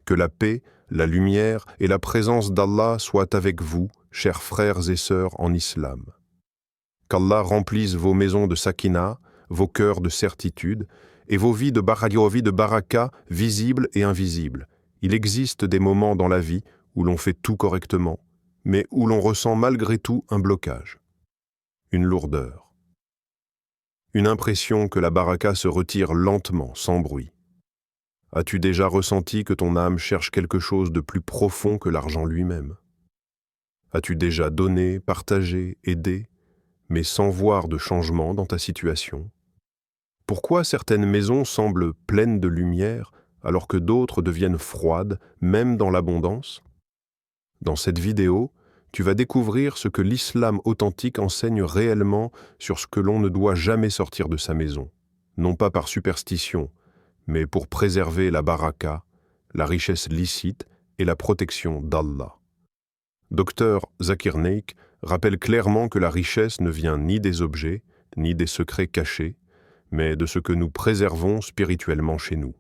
Que la paix, la lumière et la présence d'Allah soient avec vous, chers frères et sœurs en islam. Qu'Allah remplisse vos maisons de sakina, vos cœurs de certitude, et vos vies de baraka, visibles et invisibles. Il existe des moments dans la vie où l'on fait tout correctement, mais où l'on ressent malgré tout un blocage, une lourdeur, une impression que la baraka se retire lentement, sans bruit. As-tu déjà ressenti que ton âme cherche quelque chose de plus profond que l'argent lui-même? As-tu déjà donné, partagé, aidé, mais sans voir de changement dans ta situation? Pourquoi certaines maisons semblent pleines de lumière alors que d'autres deviennent froides, même dans l'abondance? Dans cette vidéo, tu vas découvrir ce que l'islam authentique enseigne réellement sur ce que l'on ne doit jamais sortir de sa maison, non pas par superstition, mais pour préserver la baraka, la richesse licite et la protection d'Allah. Dr Zakir Naik rappelle clairement que la richesse ne vient ni des objets, ni des secrets cachés, mais de ce que nous préservons spirituellement chez nous.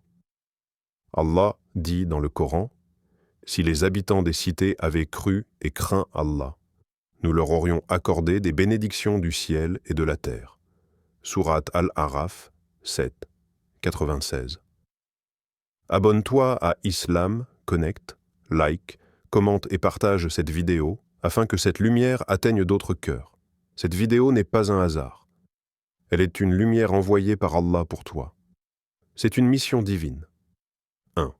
Allah dit dans le Coran, « Si les habitants des cités avaient cru et craint Allah, nous leur aurions accordé des bénédictions du ciel et de la terre. » Sourate Al-Araf 7, 96. Abonne-toi à Islam, connecte, like, commente et partage cette vidéo afin que cette lumière atteigne d'autres cœurs. Cette vidéo n'est pas un hasard. Elle est une lumière envoyée par Allah pour toi. C'est une mission divine. 1.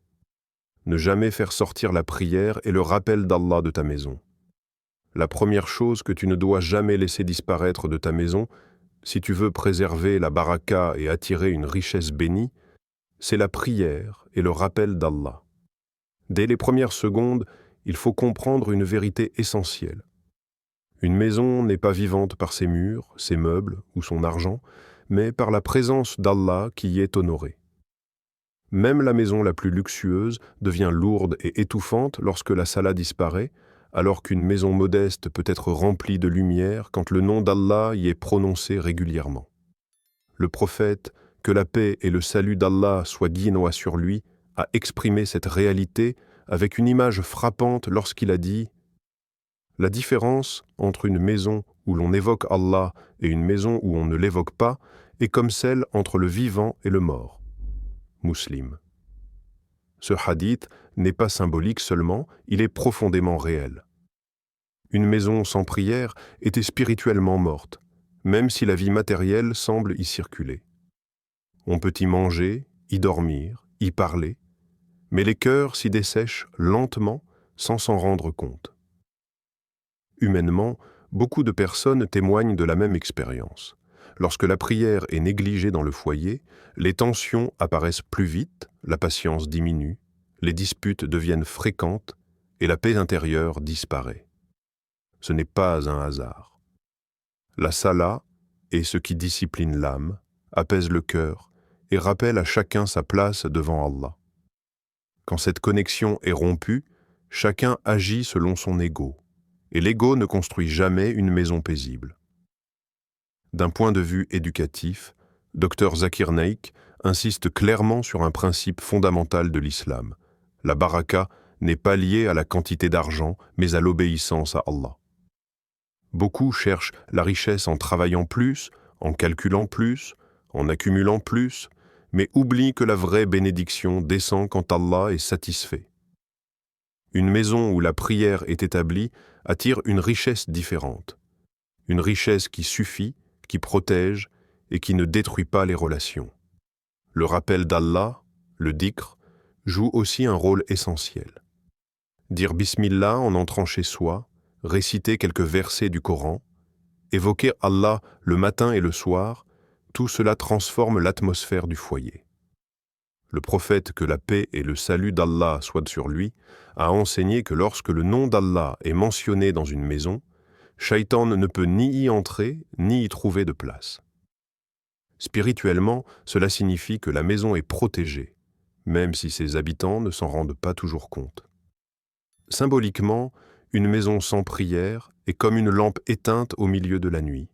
Ne jamais faire sortir la prière et le rappel d'Allah de ta maison. La première chose que tu ne dois jamais laisser disparaître de ta maison, si tu veux préserver la baraka et attirer une richesse bénie, c'est la prière et le rappel d'Allah. Dès les premières secondes, il faut comprendre une vérité essentielle. Une maison n'est pas vivante par ses murs, ses meubles ou son argent, mais par la présence d'Allah qui y est honorée. Même la maison la plus luxueuse devient lourde et étouffante lorsque la salah disparaît, alors qu'une maison modeste peut être remplie de lumière quand le nom d'Allah y est prononcé régulièrement. Le prophète, que la paix et le salut d'Allah soient guinois sur lui, a exprimé cette réalité avec une image frappante lorsqu'il a dit « La différence entre une maison où l'on évoque Allah et une maison où on ne l'évoque pas est comme celle entre le vivant et le mort. » Muslim. Ce hadith n'est pas symbolique seulement, il est profondément réel. Une maison sans prière était spirituellement morte, même si la vie matérielle semble y circuler. On peut y manger, y dormir, y parler, mais les cœurs s'y dessèchent lentement sans s'en rendre compte. Humainement, beaucoup de personnes témoignent de la même expérience. Lorsque la prière est négligée dans le foyer, les tensions apparaissent plus vite, la patience diminue, les disputes deviennent fréquentes et la paix intérieure disparaît. Ce n'est pas un hasard. La salah est ce qui discipline l'âme, apaise le cœur et rappelle à chacun sa place devant Allah. Quand cette connexion est rompue, chacun agit selon son ego, et l'ego ne construit jamais une maison paisible. D'un point de vue éducatif, Dr Zakir Naik insiste clairement sur un principe fondamental de l'islam. La baraka n'est pas liée à la quantité d'argent, mais à l'obéissance à Allah. Beaucoup cherchent la richesse en travaillant plus, en calculant plus, en accumulant plus, mais oublient que la vraie bénédiction descend quand Allah est satisfait. Une maison où la prière est établie attire une richesse différente. Une richesse qui suffit, qui protège et qui ne détruit pas les relations. Le rappel d'Allah, le dhikr, joue aussi un rôle essentiel. Dire Bismillah en entrant chez soi, réciter quelques versets du Coran, évoquer Allah le matin et le soir, tout cela transforme l'atmosphère du foyer. Le prophète, que la paix et le salut d'Allah soient sur lui, a enseigné que lorsque le nom d'Allah est mentionné dans une maison, Shaitan ne peut ni y entrer, ni y trouver de place. Spirituellement, cela signifie que la maison est protégée, même si ses habitants ne s'en rendent pas toujours compte. Symboliquement, une maison sans prière est comme une lampe éteinte au milieu de la nuit.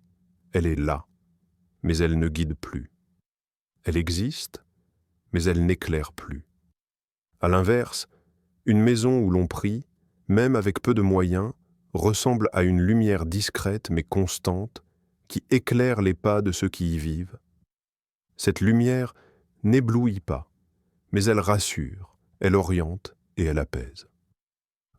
Elle est là, mais elle ne guide plus. Elle existe, mais elle n'éclaire plus. À l'inverse, Une maison où l'on prie, même avec peu de moyens, ressemble à une lumière discrète mais constante qui éclaire les pas de ceux qui y vivent. Cette lumière n'éblouit pas, mais elle rassure, elle oriente et elle apaise.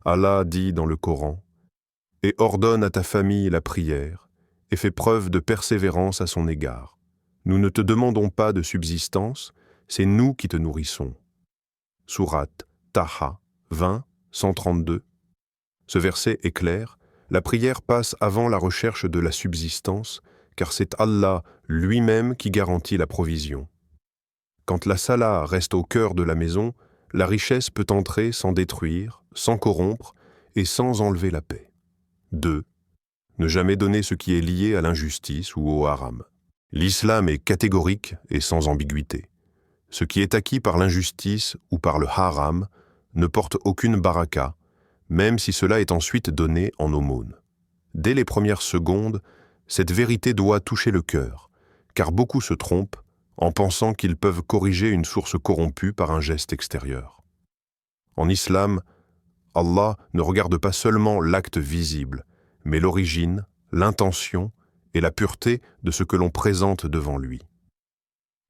Allah dit dans le Coran: « Et ordonne à ta famille la prière, et fais preuve de persévérance à son égard. Nous ne te demandons pas de subsistance, c'est nous qui te nourrissons. » Sourate Taha 20, 132. Ce verset est clair, la prière passe avant la recherche de la subsistance, car c'est Allah lui-même qui garantit la provision. Quand la salah reste au cœur de la maison, la richesse peut entrer sans détruire, sans corrompre et sans enlever la paix. 2. Ne jamais donner ce qui est lié à l'injustice ou au haram. L'islam est catégorique et sans ambiguïté. Ce qui est acquis par l'injustice ou par le haram ne porte aucune baraka, même si cela est ensuite donné en aumône. Dès les premières secondes, cette vérité doit toucher le cœur, car beaucoup se trompent en pensant qu'ils peuvent corriger une source corrompue par un geste extérieur. En islam, Allah ne regarde pas seulement l'acte visible, mais l'origine, l'intention et la pureté de ce que l'on présente devant lui.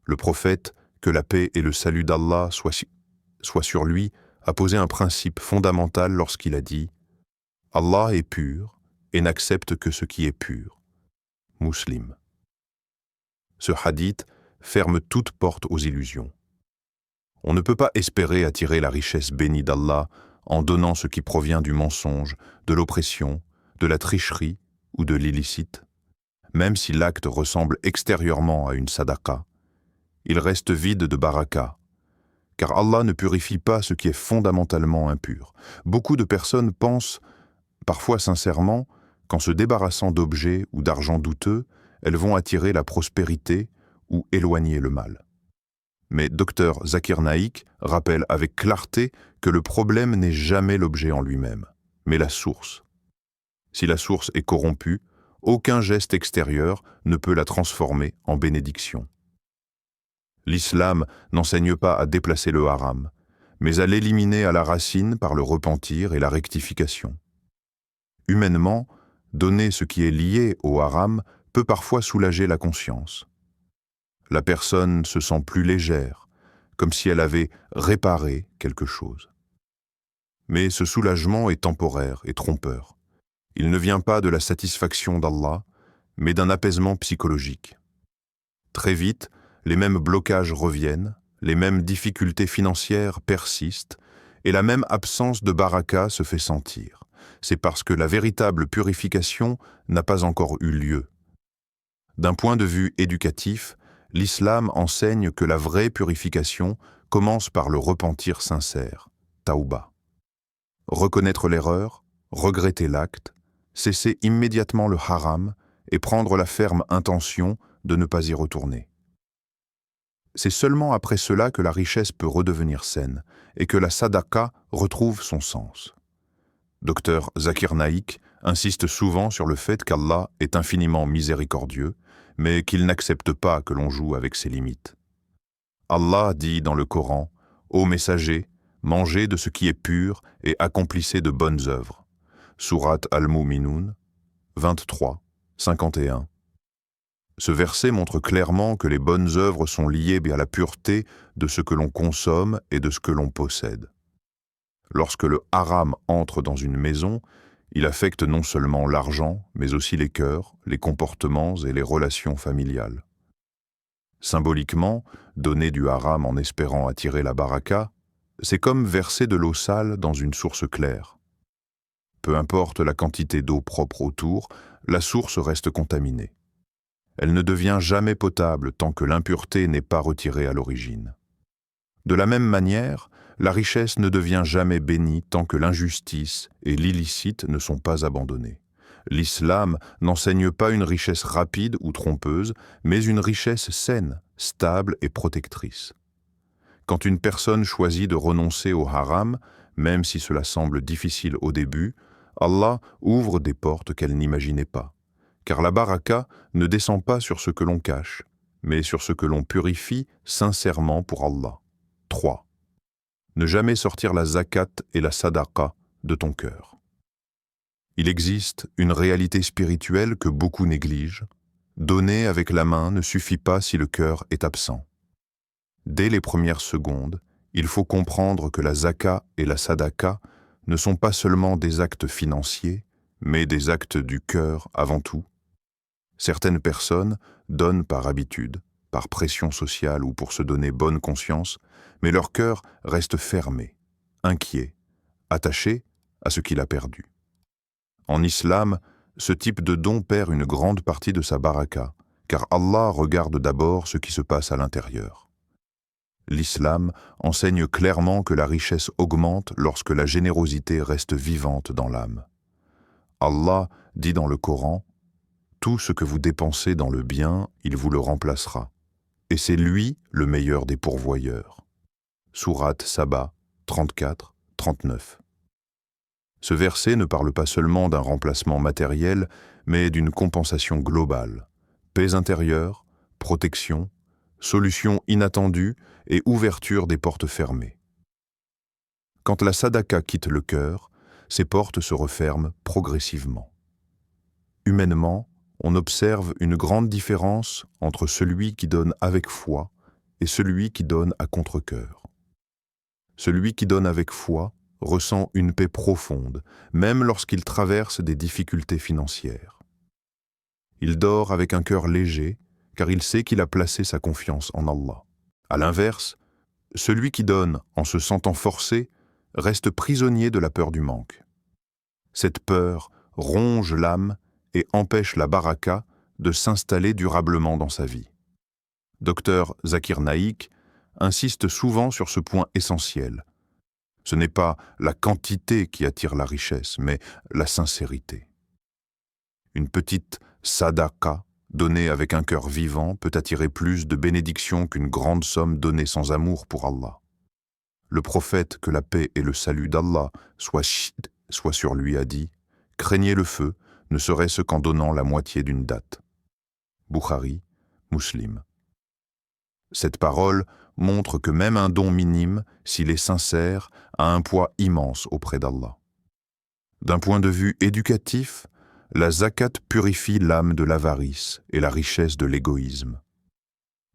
Le prophète, que la paix et le salut d'Allah soient sur lui, a posé un principe fondamental lorsqu'il a dit « Allah est pur et n'accepte que ce qui est pur. » Muslim. Ce hadith ferme toute porte aux illusions. On ne peut pas espérer attirer la richesse bénie d'Allah en donnant ce qui provient du mensonge, de l'oppression, de la tricherie ou de l'illicite. Même si l'acte ressemble extérieurement à une sadaqa, il reste vide de baraka, car Allah ne purifie pas ce qui est fondamentalement impur. Beaucoup de personnes pensent, parfois sincèrement, qu'en se débarrassant d'objets ou d'argent douteux, elles vont attirer la prospérité ou éloigner le mal. Mais Dr Zakir Naik rappelle avec clarté que le problème n'est jamais l'objet en lui-même, mais la source. Si la source est corrompue, aucun geste extérieur ne peut la transformer en bénédiction. L'islam n'enseigne pas à déplacer le haram, mais à l'éliminer à la racine par le repentir et la rectification. Humainement, donner ce qui est lié au haram peut parfois soulager la conscience. La personne se sent plus légère, comme si elle avait réparé quelque chose. Mais ce soulagement est temporaire et trompeur. Il ne vient pas de la satisfaction d'Allah, mais d'un apaisement psychologique. Très vite, les mêmes blocages reviennent, les mêmes difficultés financières persistent, et la même absence de baraka se fait sentir. C'est parce que la véritable purification n'a pas encore eu lieu. D'un point de vue éducatif, l'islam enseigne que la vraie purification commence par le repentir sincère, taouba. Reconnaître l'erreur, regretter l'acte, cesser immédiatement le haram et prendre la ferme intention de ne pas y retourner. C'est seulement après cela que la richesse peut redevenir saine et que la sadaqa retrouve son sens. Dr Zakir Naik insiste souvent sur le fait qu'Allah est infiniment miséricordieux, mais qu'il n'accepte pas que l'on joue avec ses limites. Allah dit dans le Coran: « Ô messager, mangez de ce qui est pur et accomplissez de bonnes œuvres. » Sourate Al-Mu'minun 23, 51. Ce verset montre clairement que les bonnes œuvres sont liées à la pureté de ce que l'on consomme et de ce que l'on possède. Lorsque le haram entre dans une maison, il affecte non seulement l'argent, mais aussi les cœurs, les comportements et les relations familiales. Symboliquement, donner du haram en espérant attirer la baraka, c'est comme verser de l'eau sale dans une source claire. Peu importe la quantité d'eau propre autour, la source reste contaminée. Elle ne devient jamais potable tant que l'impureté n'est pas retirée à l'origine. De la même manière, la richesse ne devient jamais bénie tant que l'injustice et l'illicite ne sont pas abandonnés. L'islam n'enseigne pas une richesse rapide ou trompeuse, mais une richesse saine, stable et protectrice. Quand une personne choisit de renoncer au haram, même si cela semble difficile au début, Allah ouvre des portes qu'elle n'imaginait pas. Car la baraka ne descend pas sur ce que l'on cache, mais sur ce que l'on purifie sincèrement pour Allah. 3. Ne jamais sortir la zakat et la sadaqa de ton cœur. Il existe une réalité spirituelle que beaucoup négligent. Donner avec la main ne suffit pas si le cœur est absent. Dès les premières secondes, il faut comprendre que la zaka et la sadaqa ne sont pas seulement des actes financiers, mais des actes du cœur avant tout. Certaines personnes donnent par habitude, par pression sociale ou pour se donner bonne conscience, mais leur cœur reste fermé, inquiet, attaché à ce qu'il a perdu. En islam, ce type de don perd une grande partie de sa baraka, car Allah regarde d'abord ce qui se passe à l'intérieur. L'islam enseigne clairement que la richesse augmente lorsque la générosité reste vivante dans l'âme. Allah dit dans le Coran « Tout ce que vous dépensez dans le bien, il vous le remplacera. Et c'est lui le meilleur des pourvoyeurs. » Sourate Saba 34-39. Ce verset ne parle pas seulement d'un remplacement matériel, mais d'une compensation globale. Paix intérieure, protection, solution inattendue et ouverture des portes fermées. Quand la sadaqa quitte le cœur, ces portes se referment progressivement. Humainement, on observe une grande différence entre celui qui donne avec foi et celui qui donne à contre-cœur. Celui qui donne avec foi ressent une paix profonde, même lorsqu'il traverse des difficultés financières. Il dort avec un cœur léger, car il sait qu'il a placé sa confiance en Allah. À l'inverse, celui qui donne en se sentant forcé reste prisonnier de la peur du manque. Cette peur ronge l'âme et empêche la baraka de s'installer durablement dans sa vie. Dr Zakir Naik insiste souvent sur ce point essentiel. Ce n'est pas la quantité qui attire la richesse, mais la sincérité. Une petite sadaqa donnée avec un cœur vivant peut attirer plus de bénédictions qu'une grande somme donnée sans amour pour Allah. Le prophète, que la paix et le salut d'Allah soient sur lui, a dit « Craignez le feu, ne serait-ce qu'en donnant la moitié d'une date. » Bukhari, Muslim. Cette parole montre que même un don minime, s'il est sincère, a un poids immense auprès d'Allah. D'un point de vue éducatif, la zakat purifie l'âme de l'avarice et la richesse de l'égoïsme.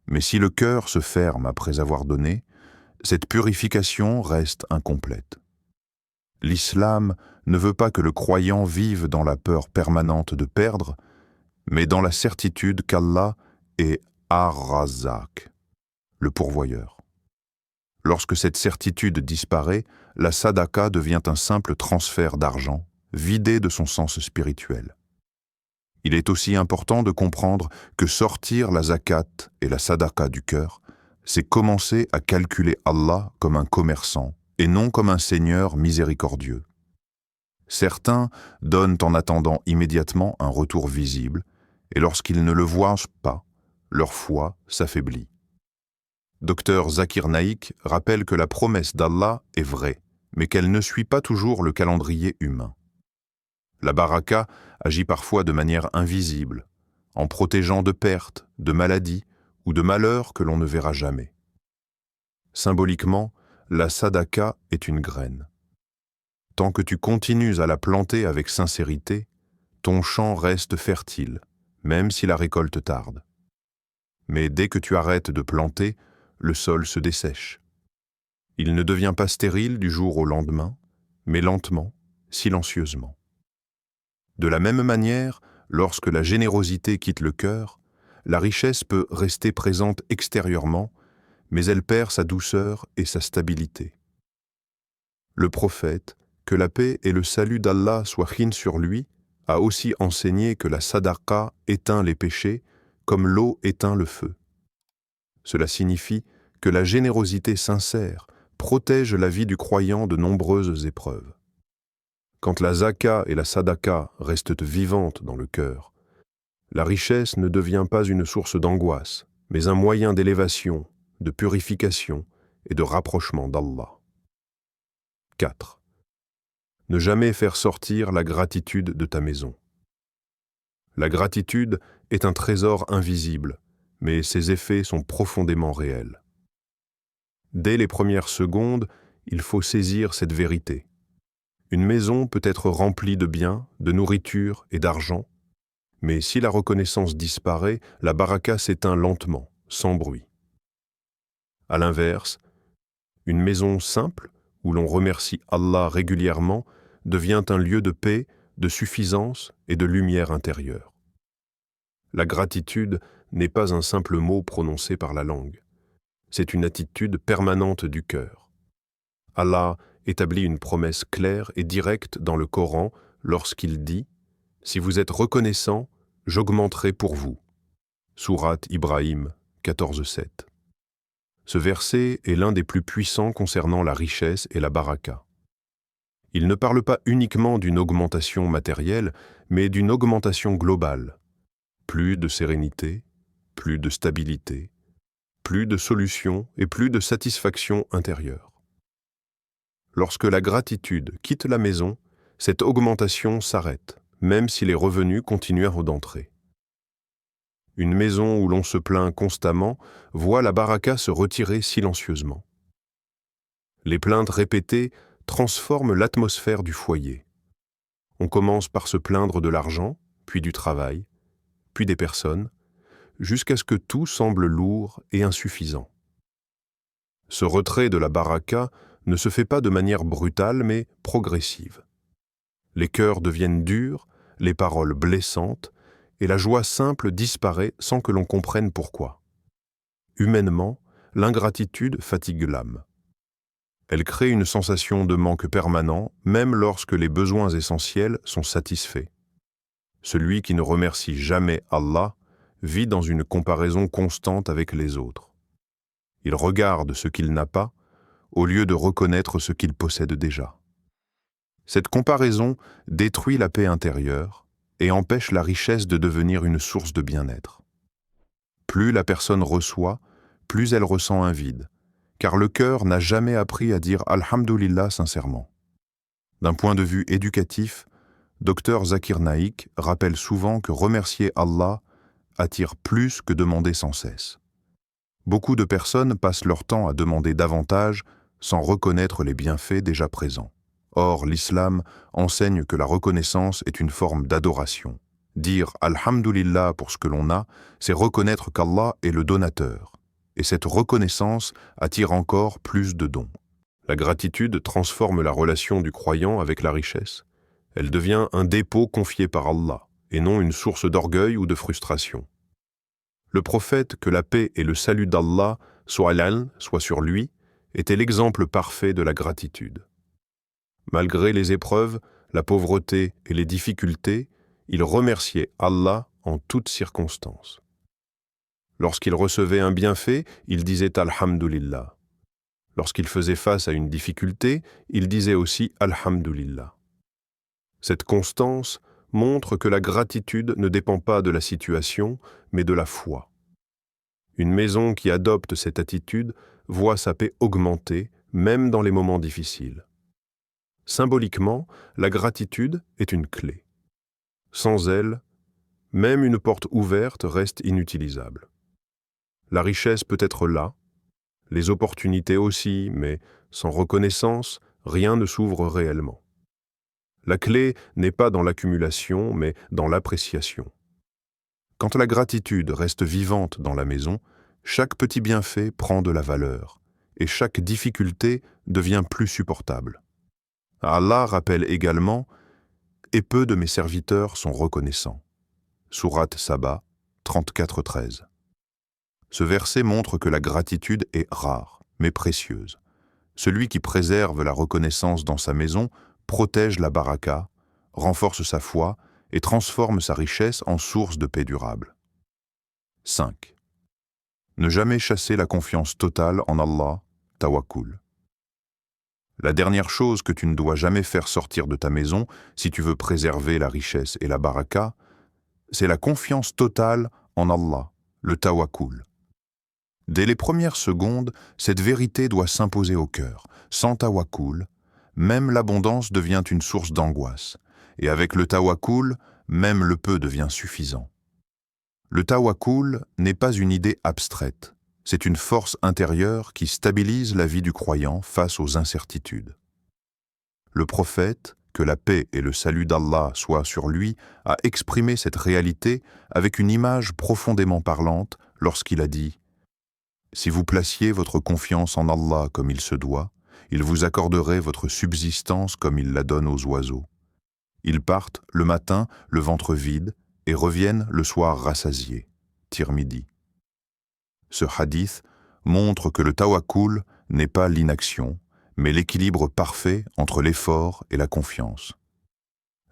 Mais si le cœur se ferme après avoir donné, cette purification reste incomplète. L'islam ne veut pas que le croyant vive dans la peur permanente de perdre, mais dans la certitude qu'Allah est Ar-Razzaq, le pourvoyeur. Lorsque cette certitude disparaît, la sadaqa devient un simple transfert d'argent, vidé de son sens spirituel. Il est aussi important de comprendre que sortir la zakat et la sadaqa du cœur, c'est commencer à calculer Allah comme un commerçant et non comme un Seigneur miséricordieux. Certains donnent en attendant immédiatement un retour visible, et lorsqu'ils ne le voient pas, leur foi s'affaiblit. Dr Zakir Naik rappelle que la promesse d'Allah est vraie, mais qu'elle ne suit pas toujours le calendrier humain. La baraka agit parfois de manière invisible, en protégeant de pertes, de maladies ou de malheurs que l'on ne verra jamais. Symboliquement, la sadaqa est une graine. Tant que tu continues à la planter avec sincérité, ton champ reste fertile, même si la récolte tarde. Mais dès que tu arrêtes de planter, le sol se dessèche. Il ne devient pas stérile du jour au lendemain, mais lentement, silencieusement. De la même manière, lorsque la générosité quitte le cœur, la richesse peut rester présente extérieurement, mais elle perd sa douceur et sa stabilité. Le prophète, que la paix et le salut d'Allah soient sur lui, a aussi enseigné que la sadaqa éteint les péchés comme l'eau éteint le feu. Cela signifie que la générosité sincère protège la vie du croyant de nombreuses épreuves. Quand la zaka et la sadaqa restent vivantes dans le cœur, la richesse ne devient pas une source d'angoisse, mais un moyen d'élévation, de purification et de rapprochement d'Allah. 4. Ne jamais faire sortir la gratitude de ta maison. La gratitude est un trésor invisible, mais ses effets sont profondément réels. Dès les premières secondes, il faut saisir cette vérité. Une maison peut être remplie de biens, de nourriture et d'argent, mais si la reconnaissance disparaît, la baraka s'éteint lentement, sans bruit. À l'inverse, une maison simple, où l'on remercie Allah régulièrement, devient un lieu de paix, de suffisance et de lumière intérieure. La gratitude n'est pas un simple mot prononcé par la langue. C'est une attitude permanente du cœur. Allah établit une promesse claire et directe dans le Coran lorsqu'il dit « Si vous êtes reconnaissant, j'augmenterai pour vous ». Sourate Ibrahim 14:7. Ce verset est l'un des plus puissants concernant la richesse et la baraka. Il ne parle pas uniquement d'une augmentation matérielle, mais d'une augmentation globale. Plus de sérénité, plus de stabilité, plus de solutions et plus de satisfaction intérieure. Lorsque la gratitude quitte la maison, cette augmentation s'arrête, même si les revenus continuent d'entrer. Une maison où l'on se plaint constamment voit la baraka se retirer silencieusement. Les plaintes répétées transforment l'atmosphère du foyer. On commence par se plaindre de l'argent, puis du travail, puis des personnes, jusqu'à ce que tout semble lourd et insuffisant. Ce retrait de la baraka ne se fait pas de manière brutale, mais progressive. Les cœurs deviennent durs, les paroles blessantes, et la joie simple disparaît sans que l'on comprenne pourquoi. Humainement, l'ingratitude fatigue l'âme. Elle crée une sensation de manque permanent, même lorsque les besoins essentiels sont satisfaits. Celui qui ne remercie jamais Allah vit dans une comparaison constante avec les autres. Il regarde ce qu'il n'a pas, au lieu de reconnaître ce qu'il possède déjà. Cette comparaison détruit la paix intérieure et empêche la richesse de devenir une source de bien-être. Plus la personne reçoit, plus elle ressent un vide, car le cœur n'a jamais appris à dire « Alhamdulillah » sincèrement. D'un point de vue éducatif, Dr Zakir Naik rappelle souvent que remercier Allah attire plus que demander sans cesse. Beaucoup de personnes passent leur temps à demander davantage sans reconnaître les bienfaits déjà présents. Or, l'islam enseigne que la reconnaissance est une forme d'adoration. Dire « Alhamdulillah » pour ce que l'on a, c'est reconnaître qu'Allah est le donateur. Et cette reconnaissance attire encore plus de dons. La gratitude transforme la relation du croyant avec la richesse. Elle devient un dépôt confié par Allah, et non une source d'orgueil ou de frustration. Le prophète, que la paix et le salut d'Allah soient sur lui, était l'exemple parfait de la gratitude. Malgré les épreuves, la pauvreté et les difficultés, il remerciait Allah en toutes circonstances. Lorsqu'il recevait un bienfait, il disait « Alhamdulillah ». Lorsqu'il faisait face à une difficulté, il disait aussi « Alhamdulillah ». Cette constance montre que la gratitude ne dépend pas de la situation, mais de la foi. Une maison qui adopte cette attitude voit sa paix augmenter, même dans les moments difficiles. Symboliquement, la gratitude est une clé. Sans elle, même une porte ouverte reste inutilisable. La richesse peut être là, les opportunités aussi, mais sans reconnaissance, rien ne s'ouvre réellement. La clé n'est pas dans l'accumulation, mais dans l'appréciation. Quand la gratitude reste vivante dans la maison, chaque petit bienfait prend de la valeur, et chaque difficulté devient plus supportable. Allah rappelle également « Et peu de mes serviteurs sont reconnaissants ». Sourate Saba 34:13. Ce verset montre que la gratitude est rare, mais précieuse. Celui qui préserve la reconnaissance dans sa maison protège la baraka, renforce sa foi et transforme sa richesse en source de paix durable. 5. Ne jamais chasser la confiance totale en Allah, tawakkul. La dernière chose que tu ne dois jamais faire sortir de ta maison, si tu veux préserver la richesse et la baraka, c'est la confiance totale en Allah, le tawakkul. Dès les premières secondes, cette vérité doit s'imposer au cœur. Sans tawakkul, même l'abondance devient une source d'angoisse, et avec le tawakkul, même le peu devient suffisant. Le tawakkul n'est pas une idée abstraite, C'est une force intérieure qui stabilise la vie du croyant face aux incertitudes. Le prophète, que la paix et le salut d'Allah soient sur lui, a exprimé cette réalité avec une image profondément parlante lorsqu'il a dit « Si vous placiez votre confiance en Allah comme il se doit, il vous accorderait votre subsistance comme il la donne aux oiseaux. Ils partent le matin le ventre vide et reviennent le soir rassasiés. » Tirmidhi. Ce hadith montre que le tawakkul n'est pas l'inaction, mais l'équilibre parfait entre l'effort et la confiance.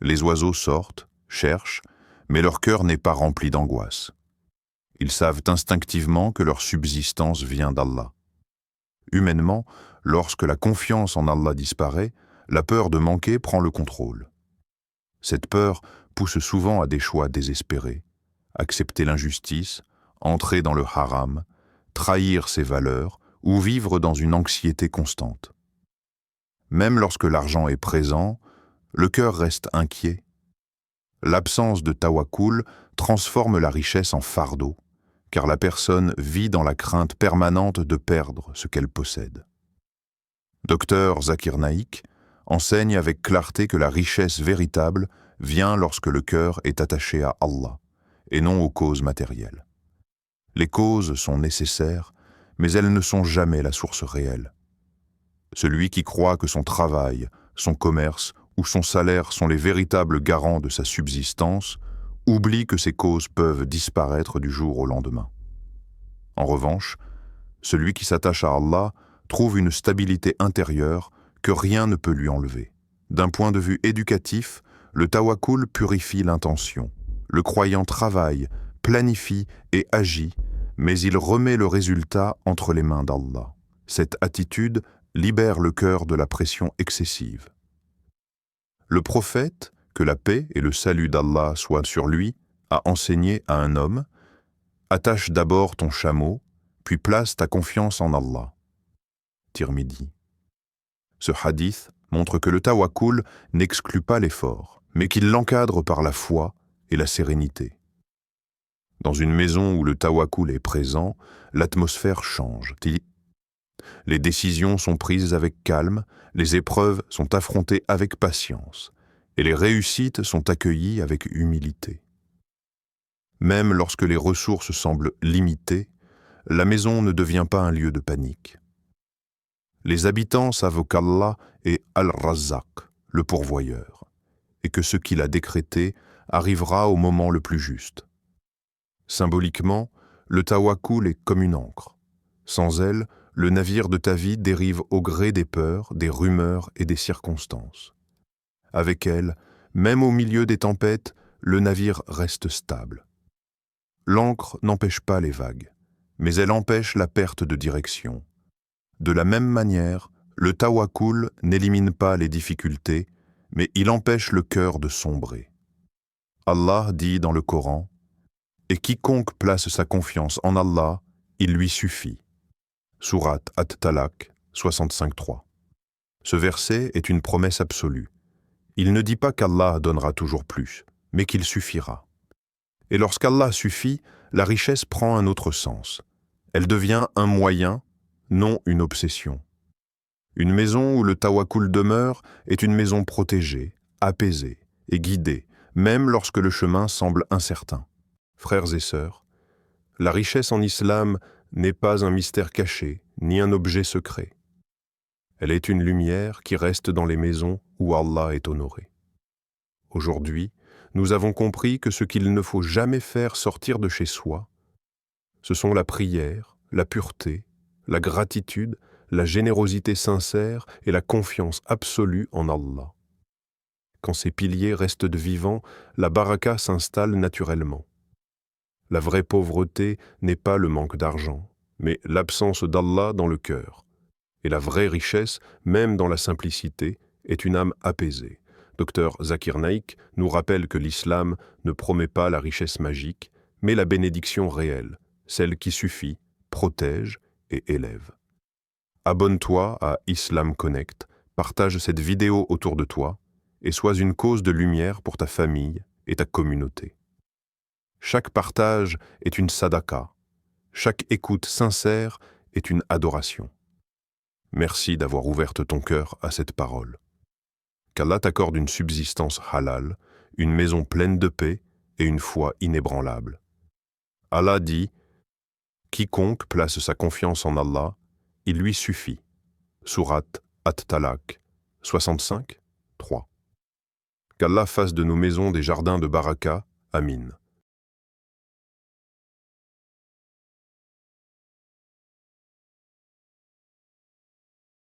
Les oiseaux sortent, cherchent, mais leur cœur n'est pas rempli d'angoisse. Ils savent instinctivement que leur subsistance vient d'Allah. Humainement, lorsque la confiance en Allah disparaît, la peur de manquer prend le contrôle. Cette peur pousse souvent à des choix désespérés, accepter l'injustice, entrer dans le haram, trahir ses valeurs ou vivre dans une anxiété constante. Même lorsque l'argent est présent, le cœur reste inquiet. L'absence de tawakkul transforme la richesse en fardeau, car la personne vit dans la crainte permanente de perdre ce qu'elle possède. Dr Zakir Naik enseigne avec clarté que la richesse véritable vient lorsque le cœur est attaché à Allah, et non aux causes matérielles. Les causes sont nécessaires, mais elles ne sont jamais la source réelle. Celui qui croit que son travail, son commerce ou son salaire sont les véritables garants de sa subsistance oublie que ces causes peuvent disparaître du jour au lendemain. En revanche, celui qui s'attache à Allah trouve une stabilité intérieure que rien ne peut lui enlever. D'un point de vue éducatif, le tawakkul purifie l'intention. Le croyant travaille, planifie et agit, mais il remet le résultat entre les mains d'Allah. Cette attitude libère le cœur de la pression excessive. Le prophète, que la paix et le salut d'Allah soient sur lui, a enseigné à un homme « Attache d'abord ton chameau, puis place ta confiance en Allah. » Tirmidhi. Ce hadith montre que le tawakkul n'exclut pas l'effort, mais qu'il l'encadre par la foi et la sérénité. Dans une maison où le tawakkul est présent, l'atmosphère change. Les décisions sont prises avec calme, les épreuves sont affrontées avec patience, et les réussites sont accueillies avec humilité. Même lorsque les ressources semblent limitées, la maison ne devient pas un lieu de panique. Les habitants savent qu'Allah est Al-Razzaq, le pourvoyeur, et que ce qu'il a décrété arrivera au moment le plus juste. Symboliquement, le tawakkul est comme une ancre. Sans elle, le navire de ta vie dérive au gré des peurs, des rumeurs et des circonstances. Avec elle, même au milieu des tempêtes, le navire reste stable. L'ancre n'empêche pas les vagues, mais elle empêche la perte de direction. De la même manière, le tawakkul n'élimine pas les difficultés, mais il empêche le cœur de sombrer. Allah dit dans le Coran « Et quiconque place sa confiance en Allah, il lui suffit. » Sourate At-Talaq 65.3. Ce verset est une promesse absolue. Il ne dit pas qu'Allah donnera toujours plus, mais qu'il suffira. Et lorsqu'Allah suffit, la richesse prend un autre sens. Elle devient un moyen, non une obsession. Une maison où le tawakkul demeure est une maison protégée, apaisée et guidée, même lorsque le chemin semble incertain. Frères et sœurs, la richesse en islam n'est pas un mystère caché, ni un objet secret. Elle est une lumière qui reste dans les maisons où Allah est honoré. Aujourd'hui, nous avons compris que ce qu'il ne faut jamais faire sortir de chez soi, ce sont la prière, la pureté, la gratitude, la générosité sincère et la confiance absolue en Allah. Quand ces piliers restent vivants, la baraka s'installe naturellement. La vraie pauvreté n'est pas le manque d'argent, mais l'absence d'Allah dans le cœur. Et la vraie richesse, même dans la simplicité, est une âme apaisée. Dr Zakir Naik nous rappelle que l'islam ne promet pas la richesse magique, mais la bénédiction réelle, celle qui suffit, protège et élève. Abonne-toi à Islam Connect, partage cette vidéo autour de toi et sois une cause de lumière pour ta famille et ta communauté. Chaque partage est une sadaqa, Chaque écoute sincère est une adoration. Merci d'avoir ouvert ton cœur à cette parole. Qu'Allah t'accorde une subsistance halal, une maison pleine de paix et une foi inébranlable. Allah dit « Quiconque place sa confiance en Allah, il lui suffit. » Sourate At-Talaq 65, 3. Qu'Allah fasse de nos maisons des jardins de baraka. Amin.